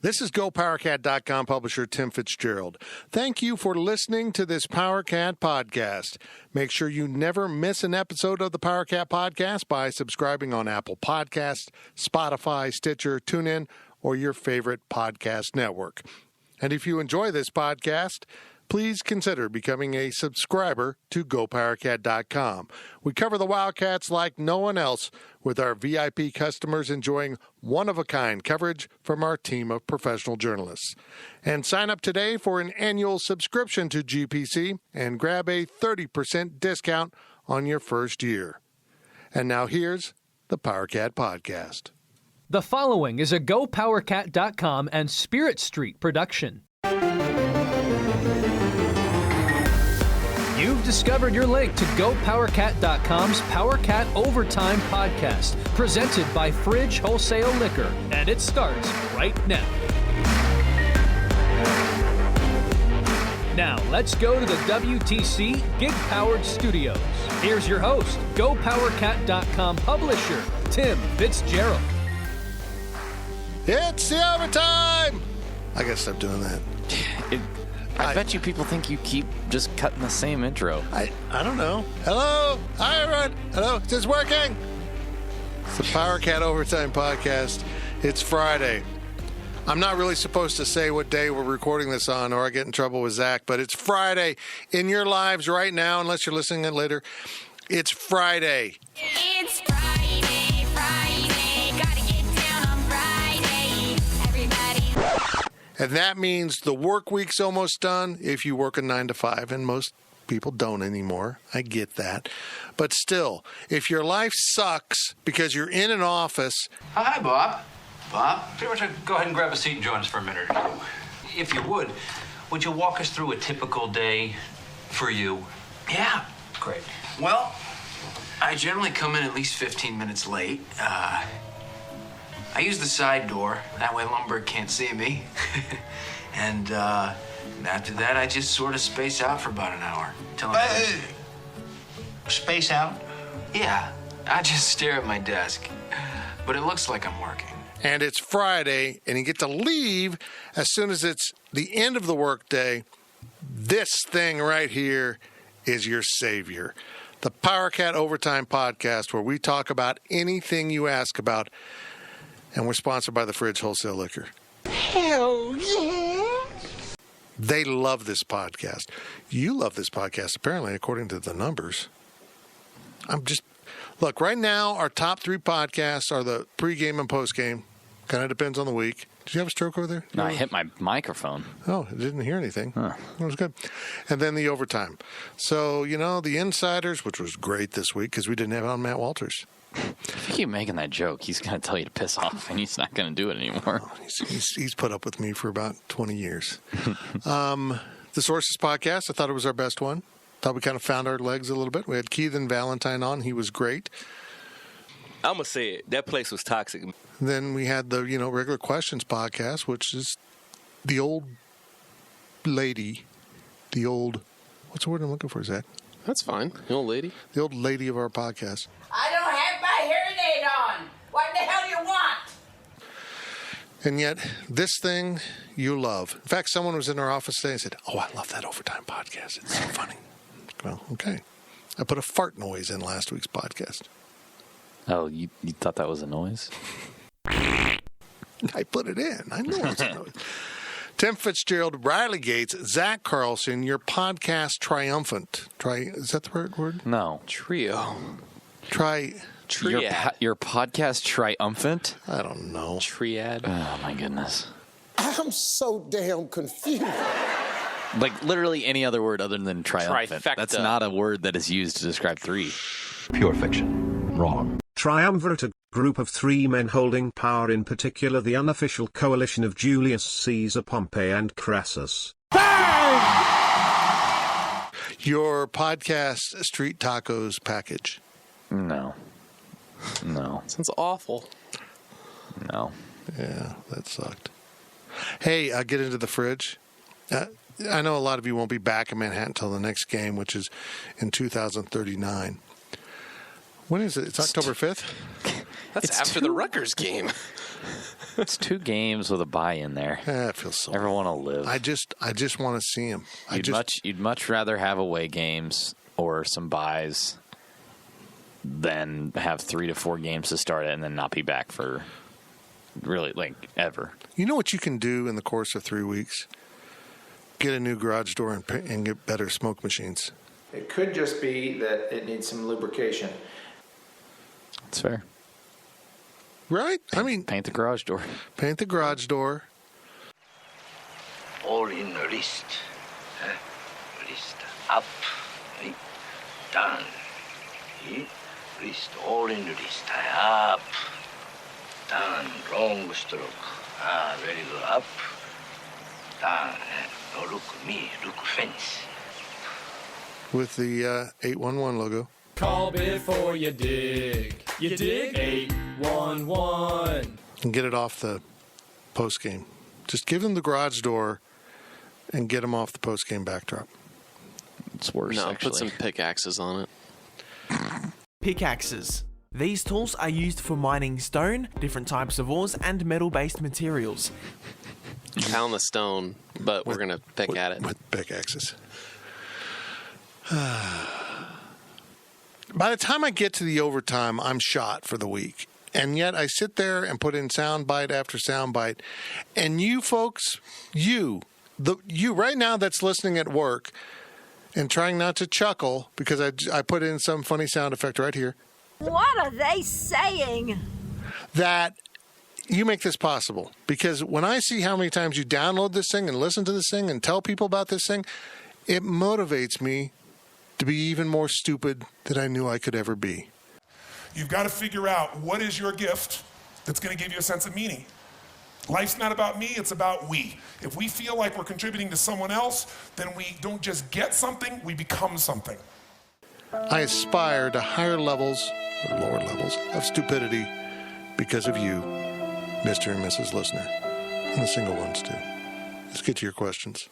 This is GoPowerCat.com publisher Tim Fitzgerald. Thank you for listening to this PowerCat podcast. Make sure you never miss an episode of the PowerCat podcast by subscribing on Apple Podcasts, Spotify, Stitcher, TuneIn, or your favorite podcast network. And if you enjoy this podcast, please consider becoming a subscriber to GoPowerCat.com. We cover the Wildcats like no one else, with our VIP customers enjoying one-of-a-kind coverage from our team of professional journalists. And sign up today for an annual subscription to GPC and grab a 30% discount on your first year. And now here's the PowerCat Podcast. The following is a GoPowerCat.com and Spirit Street production. You've discovered your link to GoPowerCat.com's PowerCat Overtime podcast, presented by Fridge Wholesale Liquor, and it starts right now. Now, let's go to the WTC Gig-Powered Studios. Here's your host, GoPowerCat.com publisher, Tim Fitzgerald. It's the overtime! I gotta stop doing that. I bet you people think you keep just cutting the same intro. I don't know. Hello? Hi, everyone. Hello? Is this working? It's the PowerCat Overtime Podcast. It's Friday. I'm not really supposed to say what day we're recording this on, or I get in trouble with Zach, but it's Friday in your lives right now, unless you're listening it later. It's Friday. It's Friday, Friday, gotta get down on Friday, everybody. And that means the work week's almost done if you work a 9 to 5, and most people don't anymore. I get that. But still, if your life sucks because you're in an office... Hi, Bob. Bob, pretty much go ahead and grab a seat and join us for a minute or two. If you would you walk us through a typical day for you? Yeah. Great. Well, I generally come in at least 15 minutes late. I use the side door. That way Lumberg can't see me. And after that, I just sort of space out for about an hour. Space out? Yeah, I just stare at my desk. But it looks like I'm working. And it's Friday, and you get to leave as soon as it's the end of the workday. This thing right here is your savior. The PowerCat Overtime Podcast, where we talk about anything you ask about. And we're sponsored by the Fridge Wholesale Liquor. Hell yeah! They love this podcast. You love this podcast, apparently, according to the numbers. Look, right now, our top 3 podcasts are the pregame and postgame. Kind of depends on the week. Did you have a stroke over there? No, I hit my microphone. Oh, I didn't hear anything. Huh. It was good. And then the overtime. So, the Insiders, which was great this week because we didn't have on Matt Walters. If you keep making that joke, he's going to tell you to piss off, and he's not going to do it anymore. Oh, he's put up with me for about 20 years. The Sources podcast, I thought it was our best one. Thought we kind of found our legs a little bit. We had Keithan Valentine on. He was great. I'm going to say it. That place was toxic. Then we had the, Regular Questions podcast, which is the old lady. What's the word I'm looking for, Zach? That's fine. The old lady. The old lady of our podcast. I don't have my hearing aid on. What the hell do you want? And yet, this thing you love. In fact, someone was in our office today and said, "Oh, I love that Overtime podcast. It's so funny." Well, okay. I put a fart noise in last week's podcast. Oh, you thought that was a noise? I put it in. I know it's a noise. Tim Fitzgerald, Riley Gates, Zach Carlson, your podcast triumphant. Is that the right word? No. Trio. Your podcast triumphant? I don't know. Triad. Oh, my goodness. I'm so damn confused. Like, literally any other word other than triumphant. Trifecta. That's not a word that is used to describe 3. Pure fiction. Wrong. Triumvirate, a group of 3 men holding power, in particular the unofficial coalition of Julius Caesar, Pompey, and Crassus. Bang! Your podcast Street Tacos package. No. Sounds awful. No. Yeah, that sucked. Hey, get into the fridge. I know a lot of you won't be back in Manhattan until the next game, which is in 2039. When is it? It's October 5th? That's after the Rutgers game. It's 2 games with a bye in there. It feels so. Everyone will live. I just want to see him. You'd much rather have away games or some byes than have 3 to 4 games to start it and then not be back for really ever. You know what you can do in the course of 3 weeks? Get a new garage door and get better smoke machines. It could just be that it needs some lubrication. That's fair. Right? I mean, paint the garage door. Paint the garage door. All in the wrist. Wrist up, down. Wrist, all in the wrist. Up, down, long stroke. Very good. Up, down. No, look me, look fence. With the 811 logo. Call before you dig. You dig? 811. And get it off the post game. Just give them the garage door and get them off the post game backdrop. It's worse. No, actually. put some pickaxes on it. Pickaxes. These tools are used for mining stone, different types of ores, and metal-based materials. Pound the stone, but we're going to pick at it. With pickaxes. By the time I get to the overtime, I'm shot for the week. And yet I sit there and put in soundbite after soundbite. And you folks, you right now that's listening at work and trying not to chuckle because I put in some funny sound effect right here. What are they saying? That you make this possible. Because when I see how many times you download this thing and listen to this thing and tell people about this thing, it motivates me to be even more stupid than I knew I could ever be. You've got to figure out what is your gift that's going to give you a sense of meaning. Life's not about me, it's about we. If we feel like we're contributing to someone else, then we don't just get something, we become something. I aspire to higher levels, or lower levels, of stupidity because of you, Mr. and Mrs. Listener, and the single ones too. Let's get to your questions.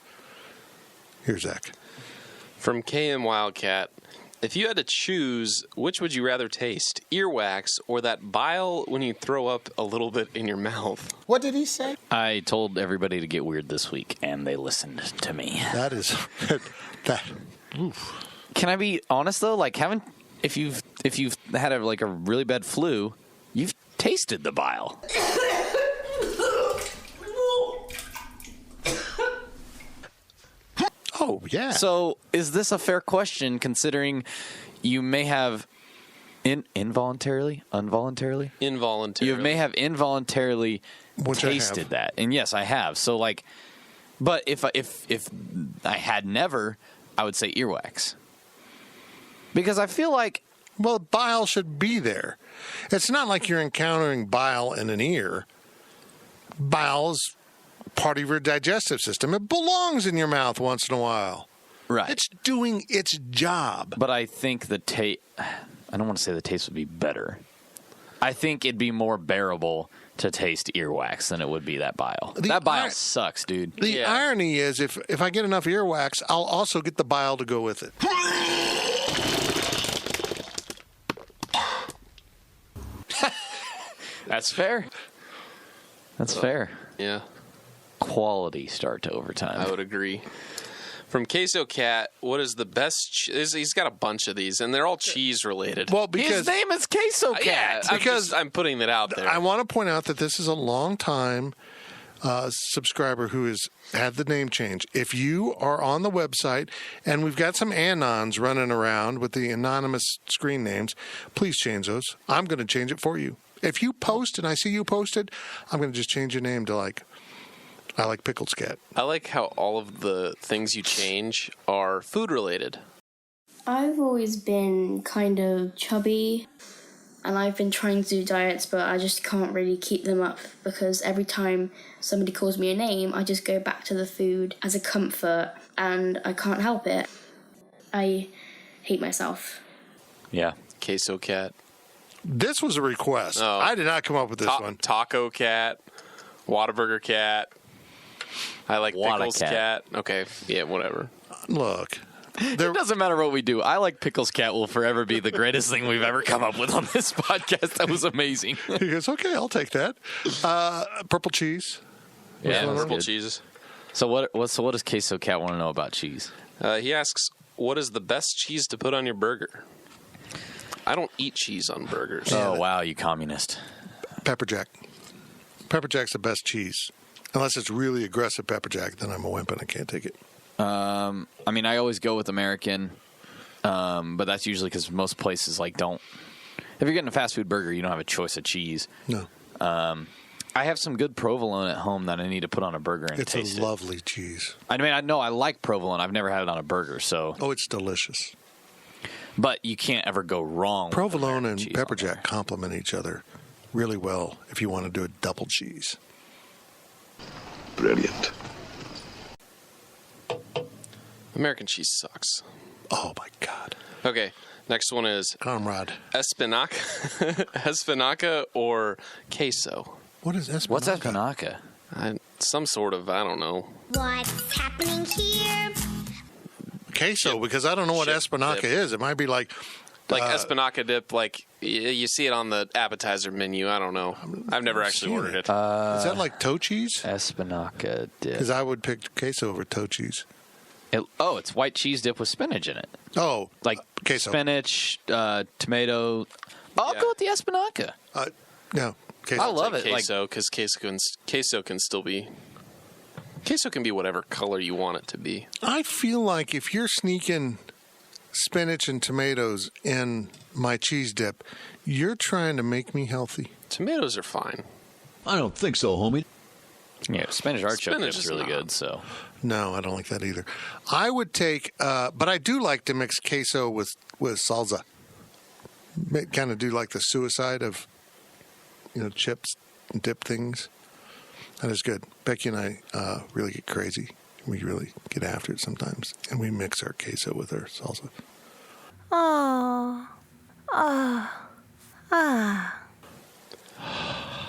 Here's Zach. From KM Wildcat, if you had to choose, which would you rather taste, earwax or that bile when you throw up a little bit in your mouth? What did he say? I told everybody to get weird this week, and they listened to me. That is that. Oof. Can I be honest though? Like, if you've had a really bad flu, you've tasted the bile. Oh, yeah. So is this a fair question considering you may have involuntarily? You may have involuntarily tasted that. And yes, I have. So but if I had never, I would say earwax. Because I feel like, well, bile should be there. It's not like you're encountering bile in an ear. Bile's part of your digestive system. It belongs in your mouth once in a while. Right. It's doing its job. But I think the taste, I don't want to say the taste would be better. I think it'd be more bearable to taste earwax than it would be that bile. That bile sucks, dude. The irony is if I get enough earwax, I'll also get the bile to go with it. That's fair. That's fair. Yeah. Quality start to overtime. I would agree. From Queso Cat, what is the best? He's got a bunch of these, and they're all cheese related. Well, because his name is Queso Cat. Yeah, I'm putting that out there. I want to point out that this is a long time subscriber who has had the name change. If you are on the website and we've got some anons running around with the anonymous screen names, please change those. I'm going to change it for you. If you post and I see you posted, I'm going to just change your name to I like Pickled Scat. I like how all of the things you change are food related. I've always been kind of chubby, and I've been trying to do diets, but I just can't really keep them up because every time somebody calls me a name, I just go back to the food as a comfort, and I can't help it. I hate myself. Yeah. Queso Cat. This was a request. Oh. I did not come up with this one. Taco Cat. Whataburger Cat. I like Pickles Cat. Okay. Yeah, whatever. Look, It doesn't matter what we do. I like pickles, Cat, will forever be the greatest thing we've ever come up with on this podcast. That was amazing. He goes, okay, I'll take that. Purple cheese. Yeah, purple cheeses. So what does Queso Cat want to know about cheese? He asks, what is the best cheese to put on your burger? I don't eat cheese on burgers. Oh, wow, you communist. Pepper Jack. Pepper Jack's the best cheese. Unless it's really aggressive pepper jack, then I'm a wimp and I can't take it. I mean, I always go with American, but that's usually because most places don't. If you're getting a fast food burger, you don't have a choice of cheese. No. I have some good provolone at home that I need to put on a burger and taste it. It's a lovely cheese. I mean, I know I like provolone. I've never had it on a burger, so. Oh, it's delicious. But you can't ever go wrong. Provolone and pepper jack complement each other really well if you want to do a double cheese. Brilliant. American cheese sucks. Oh, my God. Okay, next one is... Comrade. Espinaca or queso? What is espinaca? What's espinaca? Some sort of, I don't know. What's happening here? Queso, because I don't know what espinaca is. It might be like espinaca dip, you see it on the appetizer menu. I don't know. I've never actually ordered it. Is that like toe cheese? Espinaca dip. Because I would pick queso over toe cheese. It's white cheese dip with spinach in it. Oh, queso. Spinach, tomato. I'll go with the espinaca. Yeah, queso. I love it. Queso, because queso can still be... Queso can be whatever color you want it to be. I feel like if you're sneaking spinach and tomatoes in my cheese dip, you're trying to make me healthy. Tomatoes are fine. I don't think so, homie. Yeah, spinach artichoke dip is really good. So no, I don't like that either. I would take, but I do like to mix queso with salsa. Kind of do like the suicide of, chips and dip things. That is good. Becky and I really get crazy. We really get after it sometimes, and we mix our queso with our salsa.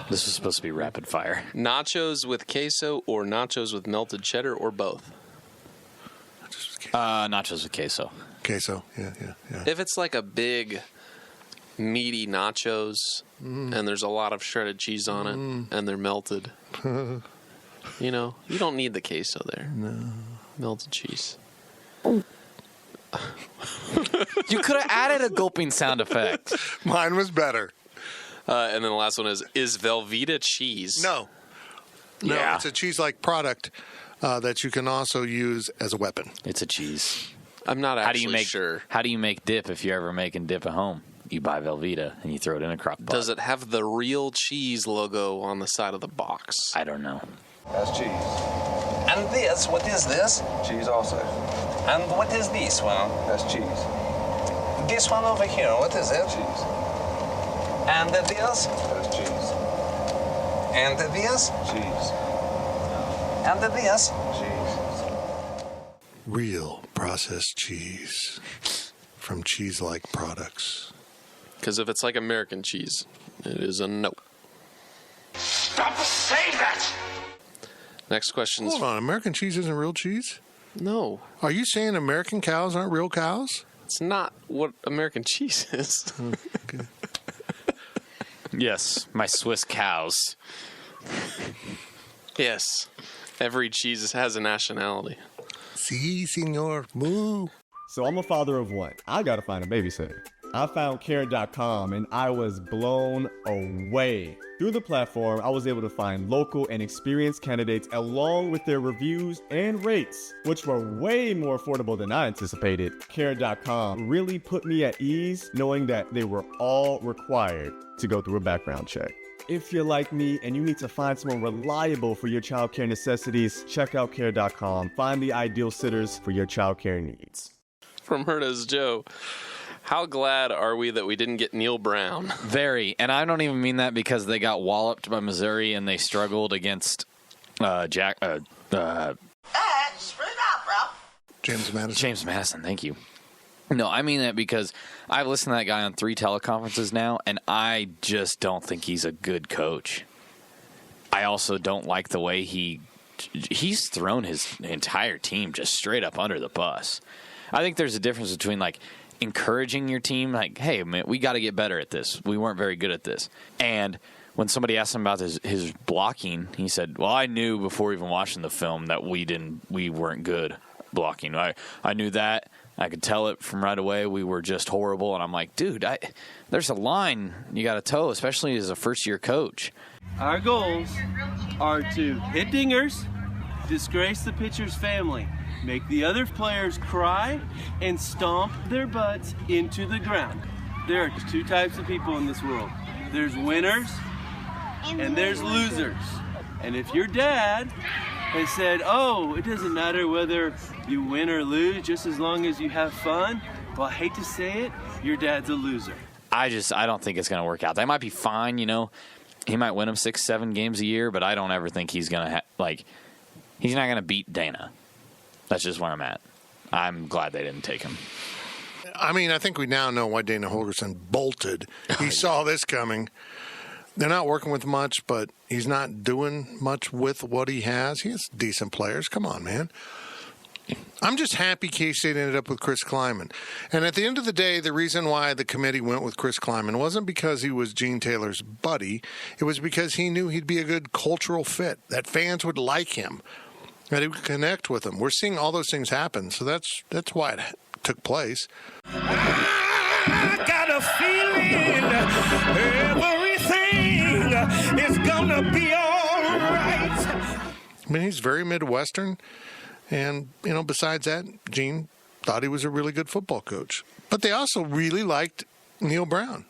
This was supposed to be rapid fire. Nachos with queso or nachos with melted cheddar or both? Nachos with queso. Queso, yeah. If it's like a big, meaty nachos and there's a lot of shredded cheese on it and they're melted, you don't need the queso there. No. Melted cheese. You could have added a gulping sound effect. Mine was better. And then the last one is Velveeta cheese? No, Yeah. It's a cheese-like product that you can also use as a weapon. It's a cheese. I'm not actually sure. How do you make dip if you're ever making dip at home? You buy Velveeta and you throw it in a crock pot. Does it have the real cheese logo on the side of the box? I don't know. That's cheese. And this, what is this? Cheese also. And what is this one? That's cheese. This one over here, what is it? Cheese. And this? That's cheese. And this? Cheese. And this? Cheese. Real processed cheese from cheese-like products. Because if it's like American cheese, it is a no. Stop saying that! Next question. Hold on, American cheese isn't real cheese? No. Are you saying American cows aren't real cows? It's not what American cheese is. Okay. Yes, my Swiss cows. Yes. Every cheese has a nationality. Si, senor. Moo. So I'm a father of one. I gotta find a babysitter. I found Care.com and I was blown away. Through the platform, I was able to find local and experienced candidates along with their reviews and rates, which were way more affordable than I anticipated. Care.com really put me at ease knowing that they were all required to go through a background check. If you're like me and you need to find someone reliable for your childcare necessities, check out Care.com. Find the ideal sitters for your childcare needs. From Herta's Joe. How glad are we that we didn't get Neil Brown? Very. And I don't even mean that because they got walloped by Missouri and they struggled against Screw it up, bro. James Madison. James Madison, thank you. No, I mean that because I've listened to that guy on 3 teleconferences now, and I just don't think he's a good coach. I also don't like the way he's thrown his entire team just straight up under the bus. I think there's a difference between, like, encouraging your team, like, hey, man, we got to get better at this. We weren't very good at this. And when somebody asked him about his blocking, he said, well, I knew before even watching the film that we weren't good blocking. I knew that. I could tell it from right away. We were just horrible. And I'm like, dude, there's a line you got to toe, especially as a first-year coach. Our goals are to hit dingers, disgrace the pitcher's family, make the other players cry, and stomp their butts into the ground. There are 2 types of people in this world. There's winners and there's losers. And if your dad has said, oh, it doesn't matter whether you win or lose, just as long as you have fun, well, I hate to say it, your dad's a loser. I don't think it's going to work out. That might be fine, you know. He might win them 6-7 games a year, but I don't ever think he's going to he's not going to beat Dana. That's just where I'm at. I'm glad they didn't take him. I mean, I think we now know why Dana Holgorsen bolted. He saw this coming. They're not working with much, but he's not doing much with what he has. He has decent players. Come on, man. I'm just happy K-State ended up with Chris Kleiman. And at the end of the day, the reason why the committee went with Chris Kleiman wasn't because he was Gene Taylor's buddy. It was because he knew he'd be a good cultural fit, that fans would like him, that he would connect with them. We're seeing all those things happen, so that's why it took place. I got a feeling everything is gonna be all right. I mean, he's very Midwestern. And, you know, besides that, Gene thought he was a really good football coach. But they also really liked Neil Brown.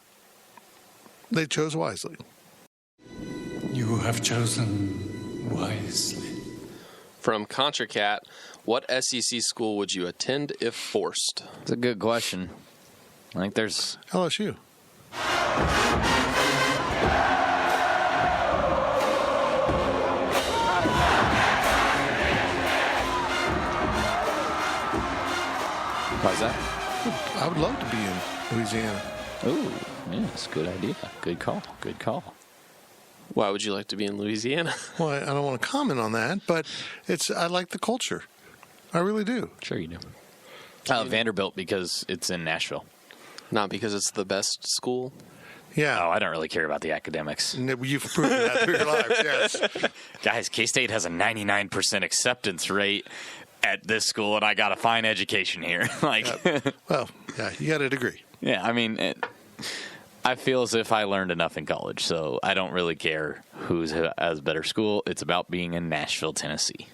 They chose wisely. You have chosen wisely. From ContraCat, what SEC school would you attend if forced? It's a good question. I think there's LSU. Why's that? I would love to be in Louisiana. Ooh, yes, good idea. Good call. Good call. Why would you like to be in Louisiana? Well, I don't want to comment on that, but I like the culture. I really do. Sure you do. Vanderbilt because it's in Nashville. Not because it's the best school? Yeah. Oh, I don't really care about the academics. You've proven that through your life, yes. Guys, K-State has a 99% acceptance rate at this school, and I got a fine education here. Well, yeah, you got a degree. Yeah, I mean, I feel as if I learned enough in college, so I don't really care who has better school. It's about being in Nashville, Tennessee.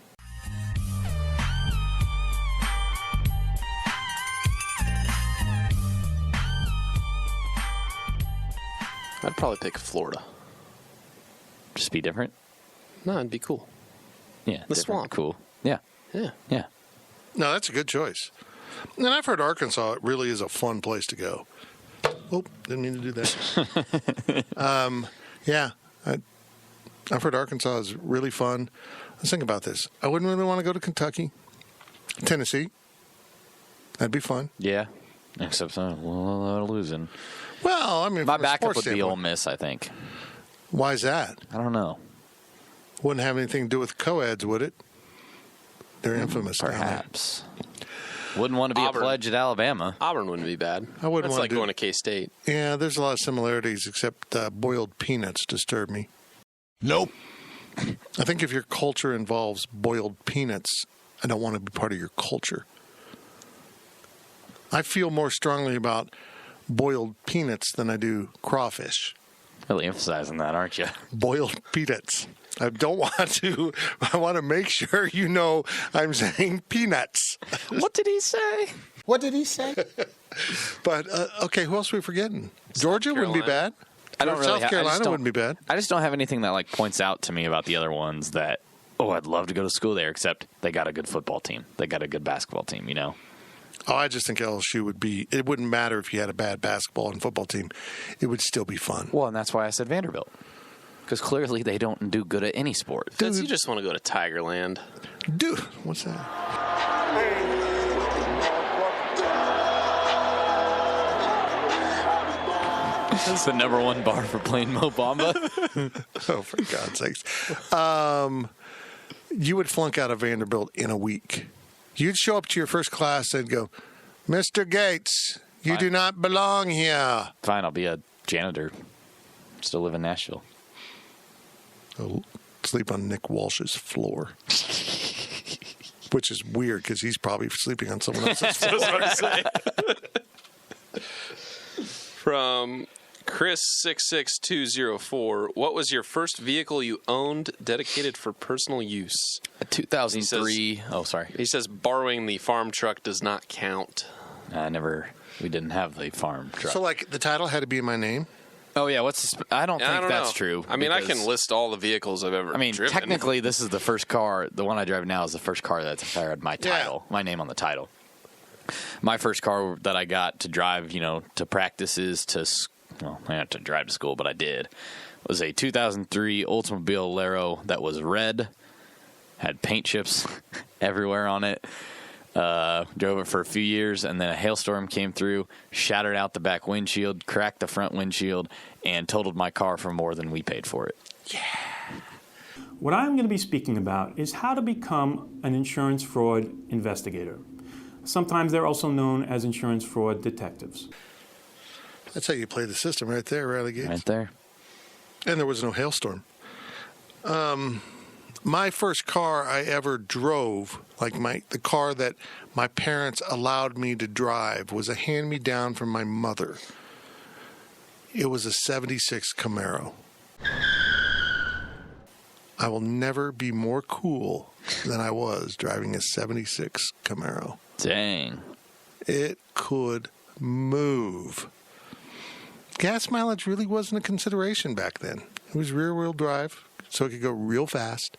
I'd probably pick Florida. Just be different? No, it'd be cool. Yeah, the swamp. Cool. Yeah. Yeah. Yeah. No, that's a good choice. And I've heard Arkansas really is a fun place to go. Oh, didn't mean to do that. Yeah, I've heard Arkansas is really fun. Let's think about this. I wouldn't really want to go to Kentucky. Tennessee. That'd be fun. Yeah. Except a lot of losing. Well, I mean, my backup would be Ole Miss, I think. Why is that? I don't know. Wouldn't have anything to do with co-eds, would it? They're infamous. Perhaps. Wouldn't want to be a pledge at Alabama. Auburn wouldn't be bad. I wouldn't That's want like going to K-State. Yeah, there's a lot of similarities, except boiled peanuts disturb me. Nope. I think if your culture involves boiled peanuts, I don't want to be part of your culture. I feel more strongly about boiled peanuts than I do crawfish. Really emphasizing that, aren't you? Boiled peanuts. I don't want to. I want to make sure you know I'm saying peanuts. What did he say? What did he say? But, okay, who else are we forgetting? Georgia wouldn't be bad. South Carolina wouldn't be bad. I just don't have anything that points out to me about the other ones that, I'd love to go to school there, except they got a good football team. They got a good basketball team, you know? Oh, I just think LSU would be – it wouldn't matter if you had a bad basketball and football team. It would still be fun. Well, and that's why I said Vanderbilt. Because clearly they don't do good at any sport. Fitz, you just want to go to Tigerland. Dude, what's that? That's the number one bar for playing Mo Bamba. Oh, for God's sakes. You would flunk out of Vanderbilt in a week. You'd show up to your first class and go, Mr. Gates, you do not belong here. Fine, I'll be a janitor. Still live in Nashville. I'll sleep on Nick Walsh's floor. Which is weird because he's probably sleeping on someone else's floor. That's what I'm saying. From Chris66204, what was your first vehicle you owned dedicated for personal use? A 2003. Sorry. He says borrowing the farm truck does not count. We didn't have the farm truck. So, like, the title had to be in my name? Oh, yeah. I don't think that's know. true. I mean, I can list all the vehicles I've ever driven. Technically, this is the first car. The one I drive now is the first car that's had my title, my name on the title. My first car that I got to drive, to practices, I had to drive to school, but I did, was a 2003 Oldsmobile Alero that was red, had paint chips everywhere on it. Drove it for a few years, and then a hailstorm came through, shattered out the back windshield, cracked the front windshield, and totaled my car for more than we paid for it. Yeah. What I'm going to be speaking about is how to become an insurance fraud investigator. Sometimes they're also known as insurance fraud detectives. That's how you play the system right there, Riley Gates. Right there. And there was no hailstorm. My first car I ever drove, the car that my parents allowed me to drive, was a hand-me-down from my mother. It was a 76 Camaro. I will never be more cool than I was driving a 76 Camaro. Dang. It could move. Gas mileage really wasn't a consideration back then. It was rear-wheel drive, so it could go real fast.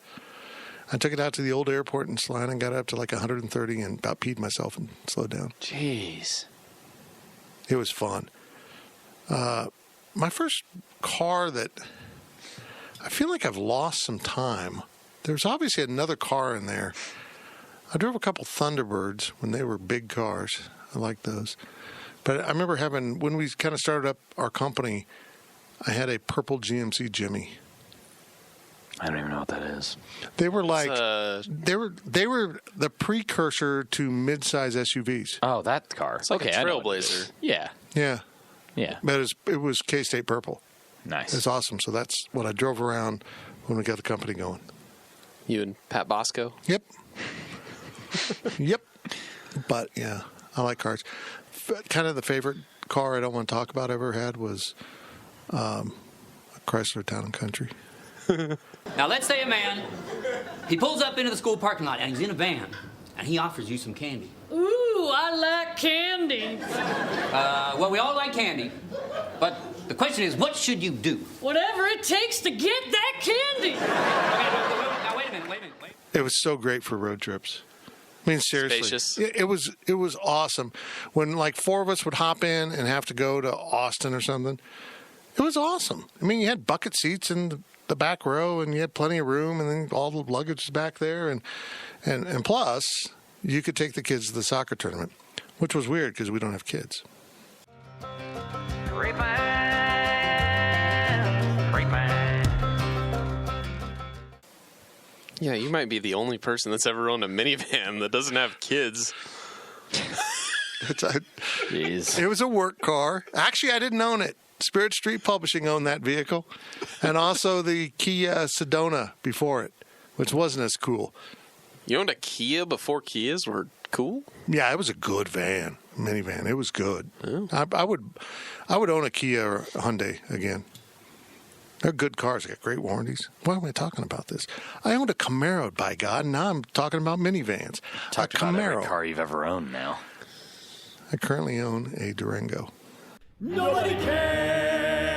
I took it out to the old airport in Salina and got it up to 130 and about peed myself and slowed down. Jeez. It was fun. My first car that I feel like I've lost some time. There's obviously another car in there. I drove a couple Thunderbirds when they were big cars. I like those. But I remember when we kind of started up our company, I had a purple GMC Jimmy. I don't even know what that is. They were they were the precursor to mid-size SUVs. Oh, that car. It's like a Trailblazer. Yeah. Yeah. Yeah. But it was K-State purple. Nice. It's awesome. So that's what I drove around when we got the company going. You and Pat Bosco? Yep. Yep. But, yeah, I like cars. Kind of the favorite car I don't want to talk about I ever had was a Chrysler Town and Country. Now, let's say a man, he pulls up into the school parking lot, and he's in a van, and he offers you some candy. Ooh, I like candy. Well, we all like candy, but the question is, what should you do? Whatever it takes to get that candy. Now, wait a minute. It was so great for road trips. I mean, seriously. Spacious. It was awesome. When, four of us would hop in and have to go to Austin or something, it was awesome. I mean, you had bucket seats in the back row, and you had plenty of room, and then all the luggage was back there, and plus, you could take the kids to the soccer tournament, which was weird because we don't have kids. Yeah, you might be the only person that's ever owned a minivan that doesn't have kids. Jeez. It was a work car. Actually, I didn't own it. Spirit Street Publishing owned that vehicle, and also the Kia Sedona before it, which wasn't as cool. You owned a Kia before Kias were cool? Yeah, it was a good minivan. It was good. Oh. I would own a Kia or a Hyundai again. They're good cars. They got great warranties. Why am I talking about this? I owned a Camaro, by God, and now I'm talking about minivans. Talked about every car you've ever owned now. I currently own a Durango. Nobody cares.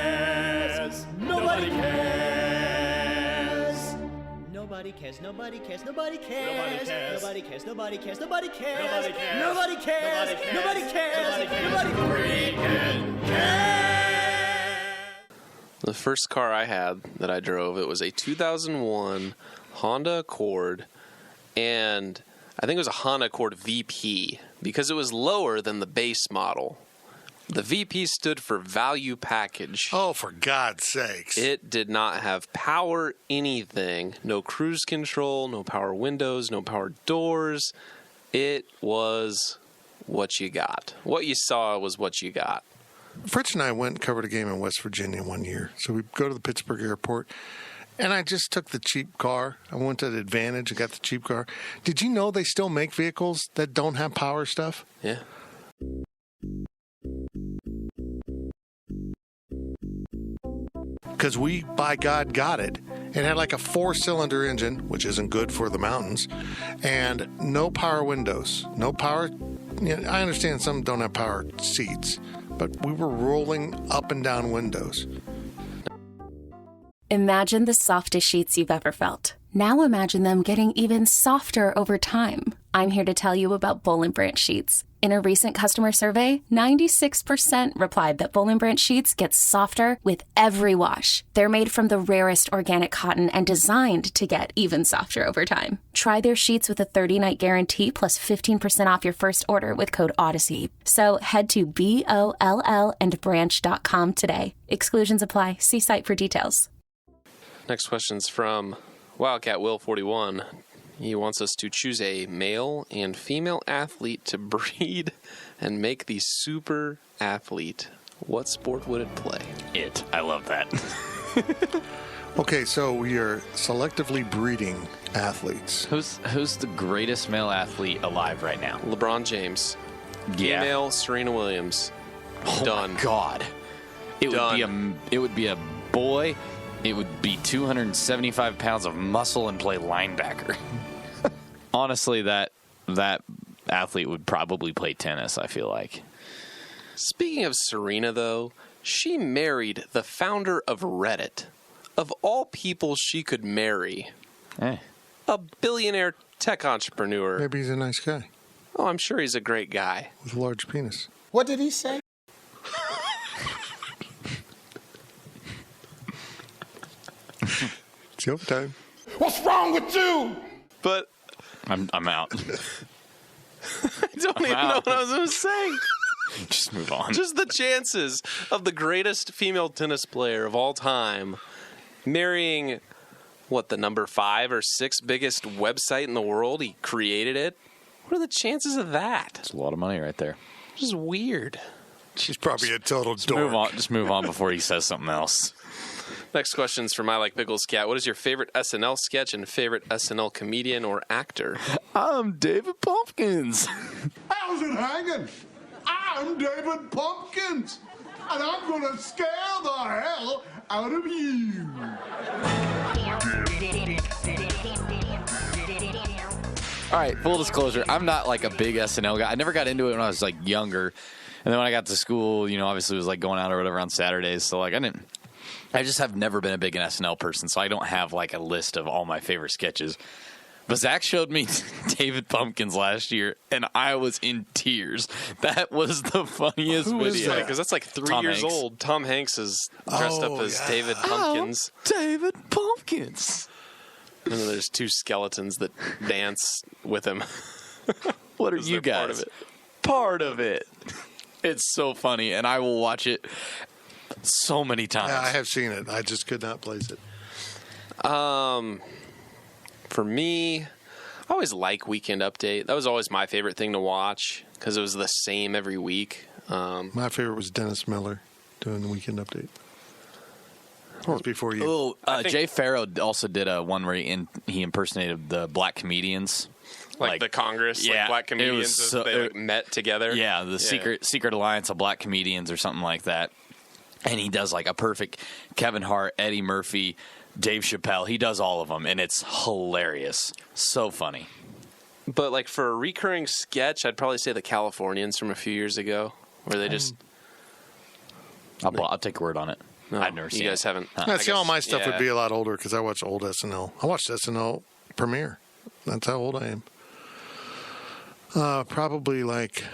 Nobody cares. Nobody cares. Nobody cares. Nobody cares. Nobody cares. Nobody cares. Nobody cares. Nobody cares. Nobody cares. Nobody cares. Nobody freaking cares. The first car I had that I drove, it was a 2001 Honda Accord, and I think it was a Honda Accord VP because it was lower than the base model. The VP stood for Value Package. Oh, for God's sakes. It did not have power anything. No cruise control, no power windows, no power doors. It was what you got. What you saw was what you got. Fritz and I went and covered a game in West Virginia one year. So we go to the Pittsburgh airport, and I just took the cheap car. I went to the Advantage and got the cheap car. Did you know they still make vehicles that don't have power stuff? Yeah. Because we, by God, got it. It had like a 4-cylinder engine, which isn't good for the mountains, and no power windows. No power. You know, I understand some don't have power seats, but we were rolling up and down windows. Imagine the softest sheets you've ever felt. Now imagine them getting even softer over time. I'm here to tell you about Boll & Branch sheets. In a recent customer survey, 96% replied that Boll & Branch sheets get softer with every wash. They're made from the rarest organic cotton and designed to get even softer over time. Try their sheets with a 30-night guarantee plus 15% off your first order with code Odyssey. So head to BOLLandbranch.com today. Exclusions apply. See site for details. Next question's from Wildcat Will 41. He wants us to choose a male and female athlete to breed and make the super athlete. What sport would it play? It. I love that. Okay, so we are selectively breeding athletes. Who's the greatest male athlete alive right now? LeBron James. Yeah. Female Serena Williams. Oh Done. My God. It Done. would be a boy. It would be 275 pounds of muscle and play linebacker. Honestly, that athlete would probably play tennis, I feel like. Speaking of Serena, though, she married the founder of Reddit. Of all people she could marry, a billionaire tech entrepreneur. Maybe he's a nice guy. Oh, I'm sure he's a great guy. With a large penis. What did he say? It's overtime. What's wrong with you? But I'm out. I don't even know what I was going to say. Just move on. Just the chances of the greatest female tennis player of all time marrying, the number 5 or 6 biggest website in the world? He created it. What are the chances of that? It's a lot of money right there. Just weird. She's probably a total dork. Just move on before he says something else. Next question's from I Like Pickles Cat. What is your favorite SNL sketch and favorite SNL comedian or actor? I'm David Pumpkins. How's it hanging? I'm David Pumpkins, and I'm going to scare the hell out of you. All right, full disclosure, I'm not like a big SNL guy. I never got into it when I was like younger. And then when I got to school, obviously it was like going out or whatever on Saturdays. So like I just have never been a big SNL person, so I don't have like a list of all my favorite sketches. But Zach showed me David Pumpkins last year, and I was in tears. That was the funniest Who video. is that? Because that's like 3 years old. Tom Hanks is dressed up as David Pumpkins. David Pumpkins. And then there's 2 skeletons that dance with him. What are you guys? Part of it. Part of it. It's so funny, and I will watch it so many times. Yeah, I have seen it. I just could not place it. For me, I always like Weekend Update. That was always my favorite thing to watch because it was the same every week. My favorite was Dennis Miller doing the Weekend Update. That's before you. Jay Farrow also did a one where he impersonated the black comedians. Like the Congress, like black comedians, they met together. Yeah, the Secret Alliance of Black Comedians or something like that. And he does like a perfect Kevin Hart, Eddie Murphy, Dave Chappelle. He does all of them, and it's hilarious. So funny. But like for a recurring sketch, I'd probably say the Californians from a few years ago, where they just... I'll take your word on it. No, I've never seen it. You guys haven't. See, all my stuff would be a lot older because I watch old SNL. I watched SNL premiere. That's how old I am. Probably like,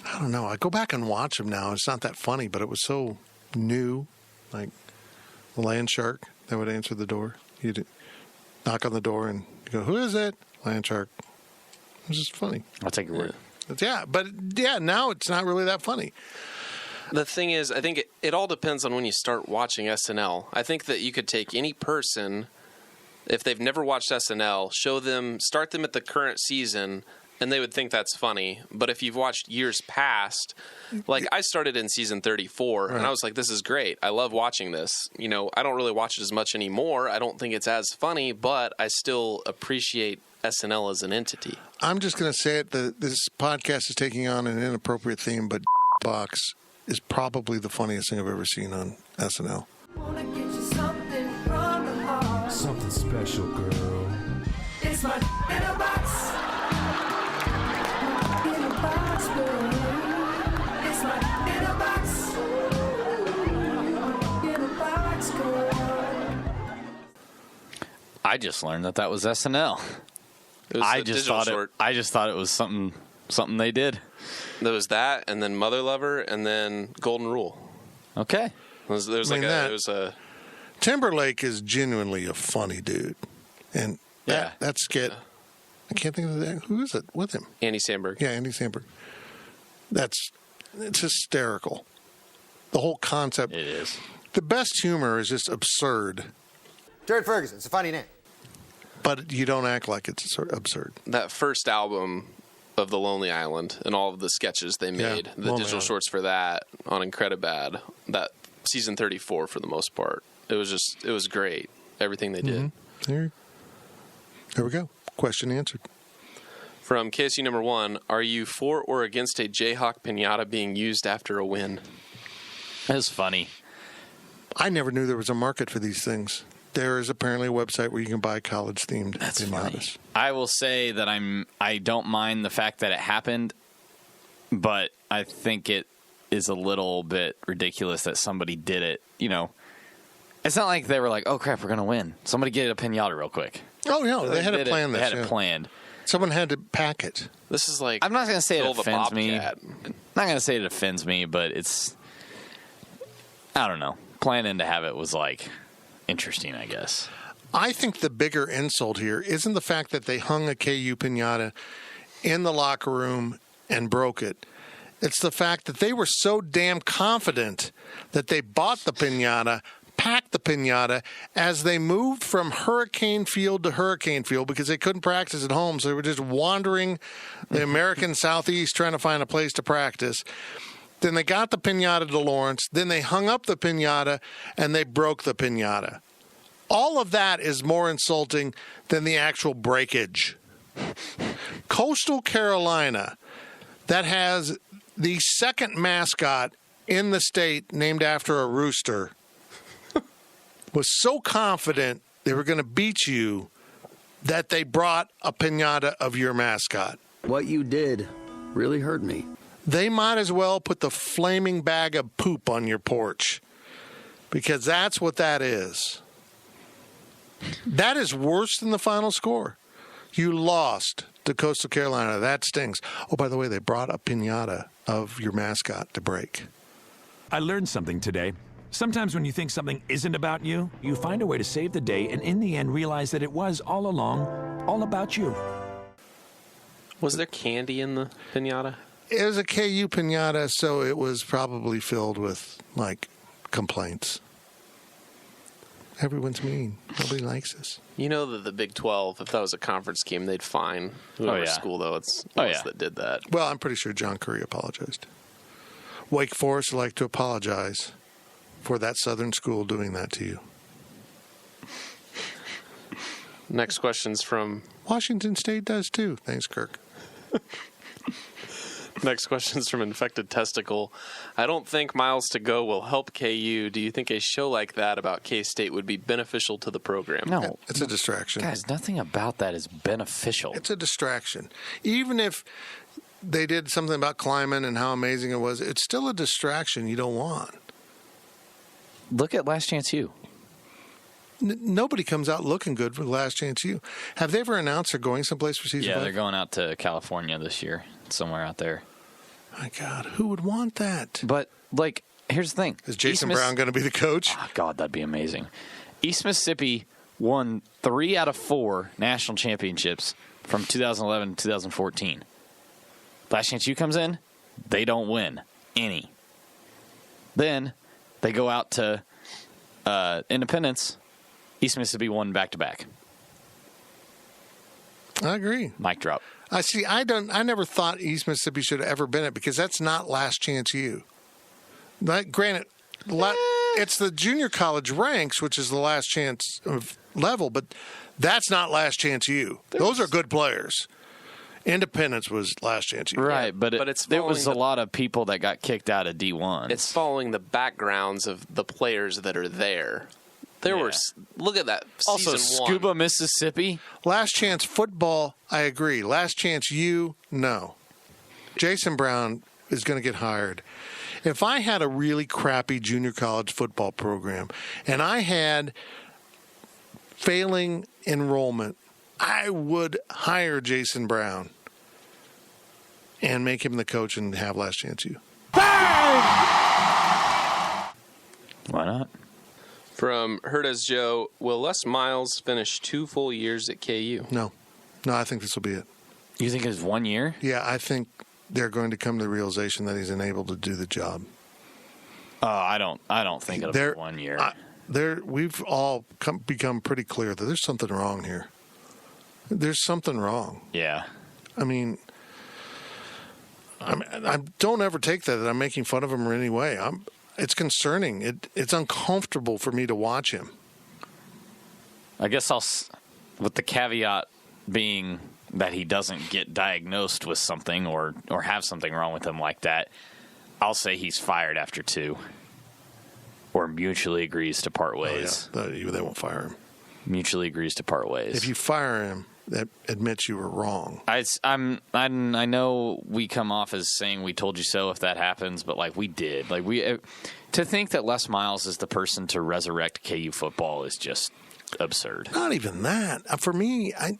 I don't know. I go back and watch them now. It's not that funny, but it was so new. Like the land shark that would answer the door. You'd knock on the door and you go, "Who is it?" Land shark. It was just funny. I'll take your word. But now it's not really that funny. The thing is, I think it all depends on when you start watching SNL. I think that you could take any person, if they've never watched SNL, start them at the current season, and they would think that's funny. But if you've watched years past, like I started in season 34, and I was like, this is great. I love watching this. You know, I don't really watch it as much anymore. I don't think it's as funny, but I still appreciate SNL as an entity. I'm just going to say it. This podcast is taking on an inappropriate theme, but Box is probably the funniest thing I've ever seen on SNL. Something special, girl. It's my in a box. In a box, girl. It's my in a box. In a box, girl. I just learned that was SNL. I just thought it was something they did. There was that, and then Mother Lover, and then Golden Rule. Okay. It was a Timberlake is genuinely a funny dude, and that skit. I can't think of that. Who is it with him? Andy Samberg. Yeah, Andy Samberg. It's hysterical. The whole concept. It is. The best humor is just absurd. Jared Ferguson. It's a funny name. But you don't act like it's absurd. That first album of The Lonely Island and all of the sketches they made, the digital shorts for that on Incredibad, that season 34 for the most part. It was great. Everything they did. There we go. Question answered. From KSU number 1, are you for or against a Jayhawk piñata being used after a win? That's funny. I never knew there was a market for these things. There is apparently a website where you can buy college-themed piñatas. Funny. I will say that I don't mind the fact that it happened, but I think it is a little bit ridiculous that somebody did it. You know, it's not like they were like, "Oh crap, we're gonna win." Somebody get a piñata real quick. Oh no, they had to plan this. They had it planned. Someone had to pack it. This is like I'm not going to say it offends me. I'm not going to say it offends me, but it's I don't know. Planning to have it was like interesting, I guess. I think the bigger insult here isn't the fact that they hung a KU piñata in the locker room and broke it. It's the fact that they were so damn confident that they bought the piñata, packed the piñata, as they moved from hurricane field to hurricane field because they couldn't practice at home, so they were just wandering the American Southeast trying to find a place to practice. Then they got the piñata to Lawrence. Then they hung up the piñata, and they broke the piñata. All of that is more insulting than the actual breakage. Coastal Carolina, that has the second mascot in the state named after a rooster, was so confident they were going to beat you that they brought a piñata of your mascot. What you did really hurt me. They might as well put the flaming bag of poop on your porch, because that's what that is. That is worse than the final score. You lost to Coastal Carolina. That stings. Oh, by the way, they brought a piñata of your mascot to break. I learned something today. Sometimes when you think something isn't about you, you find a way to save the day and in the end realize that it was all along all about you. Was there candy in the piñata? It was a KU piñata, so it was probably filled with, like, complaints. Everyone's mean. Nobody likes us. You know that the Big 12, if that was a conference game, they'd fine whoever school, though, it was that did that. Well, I'm pretty sure John Curry apologized. Wake Forest would like to apologize for that Southern school doing that to you. Next question's from... Washington State does, too. Thanks, Kirk. Next question's from Infected Testicle. I don't think Miles to Go will help KU. Do you think a show like that about K-State would be beneficial to the program? No. It's a distraction. Guys, nothing about that is beneficial. It's a distraction. Even if they did something about Kleiman and how amazing it was, it's still a distraction you don't want. Look at Last Chance U. Nobody comes out looking good for Last Chance U. Have they ever announced they're going someplace for season 5? Yeah, they're going out to California this year, somewhere out there. My God, who would want that? But, like, here's the thing. Is Jason Brown going to be the coach? Oh, God, that'd be amazing. East Mississippi won 3 out of 4 national championships from 2011 to 2014. Last Chance U comes in, they don't win any. Then they go out to Independence. East Mississippi won back-to-back. I agree. Mic drop. I see. I never thought East Mississippi should have ever been it because that's not Last Chance U. Granted, it's the junior college ranks, which is the last chance of level, but that's not Last Chance U. Those are good players. Independence was Last Chance U. Right, but there was a lot of people that got kicked out of D1. It's following the backgrounds of the players that are there. There were, look at that. Also, season Scuba, 1. Mississippi. Last Chance football, I agree. Last Chance U, no. Jason Brown is going to get hired. If I had a really crappy junior college football program and I had failing enrollment, I would hire Jason Brown and make him the coach and have Last Chance U. Why not? From Herdez Joe, will Les Miles finish 2 full years at KU? No, I think this will be it. You think it's 1 year? Yeah, I think they're going to come to the realization that he's unable to do the job. I don't think it'll be 1 year. We've all become pretty clear that there's something wrong here. There's something wrong. Yeah. I mean, I don't ever take that I'm making fun of him in any way. It's concerning. It's uncomfortable for me to watch him. I guess with the caveat being that he doesn't get diagnosed with something or have something wrong with him like that, I'll say he's fired after 2 or mutually agrees to part ways. Oh, yeah. They won't fire him. Mutually agrees to part ways. If you fire him, that admits you were wrong. I know we come off as saying we told you so if that happens, but like we did. Like to think that Les Miles is the person to resurrect KU football is just absurd. Not even that. For me, I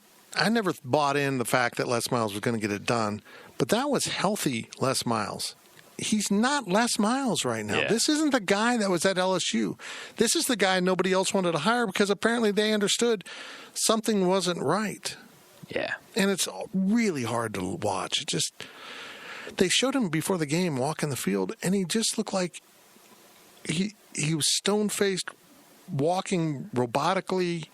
never bought in the fact that Les Miles was going to get it done, but that was healthy Les Miles. He's not Les Miles right now. Yeah. This isn't the guy that was at LSU. This is the guy nobody else wanted to hire because apparently they understood something wasn't right. Yeah. And it's really hard to watch. They showed him before the game walking the field, and he just looked like he was stone-faced, walking robotically.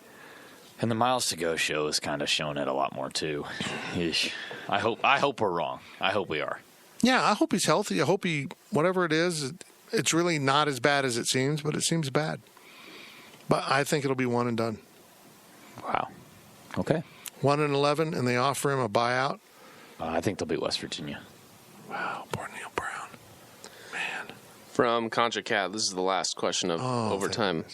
And the Miles to Go show is kind of showing it a lot more too. I hope we're wrong. I hope we are. Yeah, I hope he's healthy. I hope whatever it is, it's really not as bad as it seems, but it seems bad. But I think it'll be 1 and done. Wow. Okay. 1-11, and they offer him a buyout. I think they'll beat West Virginia. Wow, poor Neil Brown. Man. From Contra Cat, this is the last question of overtime.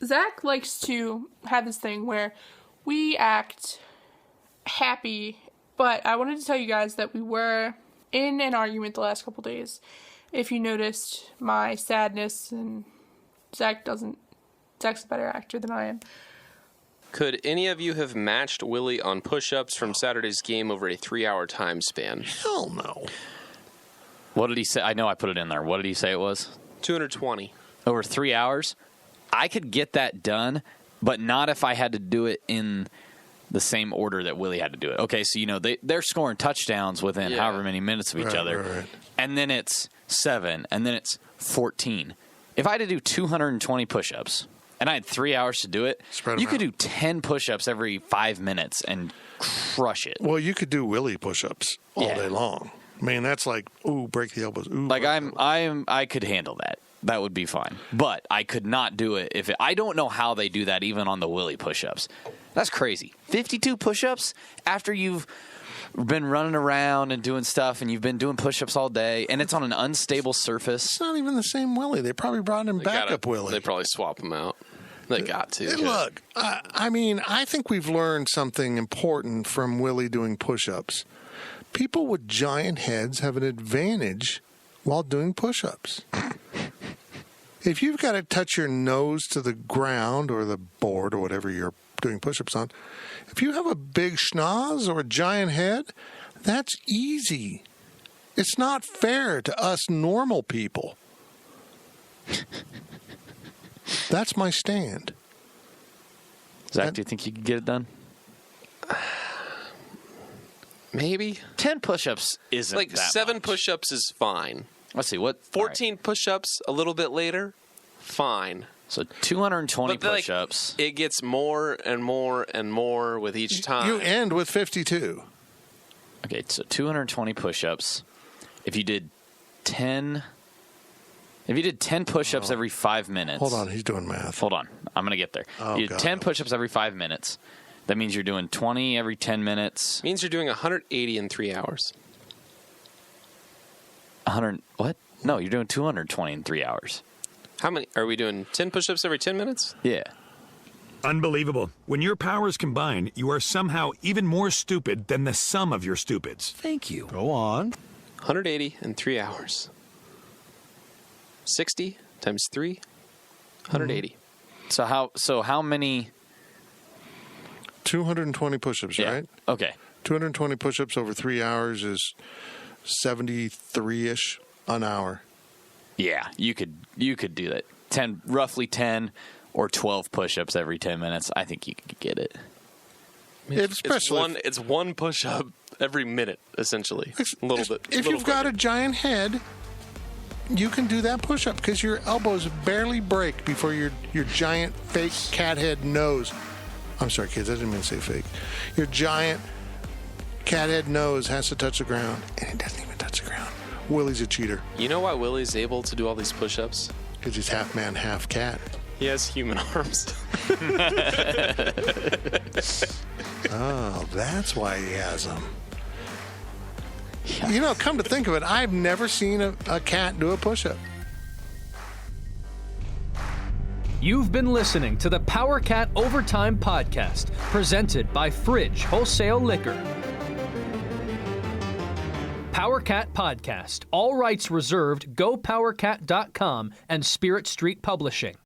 Zach likes to have this thing where we act happy, but I wanted to tell you guys that we were in an argument the last couple days. If you noticed my sadness, and Zach's a better actor than I am. Could any of you have matched Willie on push-ups from Saturday's game over a 3-hour time span? Hell no. What did he say? I know I put it in there. What did he say it was? 220. Over 3 hours? I could get that done, but not if I had to do it in the same order that Willie had to do it. Okay, so they're scoring touchdowns within however many minutes of each other. Right. And then it's 7, and then it's 14. If I had to do 220 push-ups, and I had 3 hours to do it, you could do 10 push-ups every 5 minutes and crush it. Well, you could do Willie push-ups all day long. I mean, that's like, break the elbows. Like I could handle that. That would be fine. But I could not do it I don't know how they do that even on the Willie push-ups. That's crazy. 52 push-ups after you've been running around and doing stuff, and you've been doing push-ups all day, and it's on an unstable surface. It's not even the same Willie. They probably brought in backup Willie. They probably swap him out. They got to. Look, I think we've learned something important from Willie doing push-ups. People with giant heads have an advantage while doing push-ups. If you've got to touch your nose to the ground or the board or whatever you're doing push-ups on, if you have a big schnoz or a giant head, that's easy. It's not fair to us normal people. That's my stand. Zach, do you think you could get it done? Maybe. 10 push-ups isn't like that 7 much. Push-ups is fine. Let's see, what? 14 push-ups a little bit later, fine. So 220 push-ups. It gets more and more and more with each time. You end with 52. Okay, so 220 push-ups. If you did 10 push-ups every 5 minutes. Hold on, he's doing math. Hold on. I'm going to get there. You did 10 push-ups every 5 minutes. That means you're doing 20 every 10 minutes. Means you're doing 180 in 3 hours. 100 what? No, you're doing 220 in 3 hours. How many? Are we doing 10 push-ups every 10 minutes? Yeah. Unbelievable. When your powers combine, you are somehow even more stupid than the sum of your stupids. Thank you. Go on. 180 in 3 hours. 60 times 3, 180. So how many? 220 push-ups, right? Okay. 220 push-ups over 3 hours is 73-ish an hour. Yeah, you could do that. Roughly 10 or 12 push-ups every 10 minutes. I think you could get it. It's one push-up every minute, essentially. A little bit. If you've got a giant head, you can do that push-up because your elbows barely break before your giant fake cat head nose. I'm sorry, kids. I didn't mean to say fake. Your giant cat head nose has to touch the ground, and it doesn't even touch the ground. Willie's a cheater. You know why Willie's able to do all these push-ups? Because he's half man, half cat. He has human arms. Oh, that's why he has them. You know, come to think of it, I've never seen a cat do a push-up. You've been listening to the Power Cat Overtime Podcast, presented by Fridge Wholesale Liquor. Power Cat Podcast. All rights reserved. GoPowerCat.com and Spirit Street Publishing.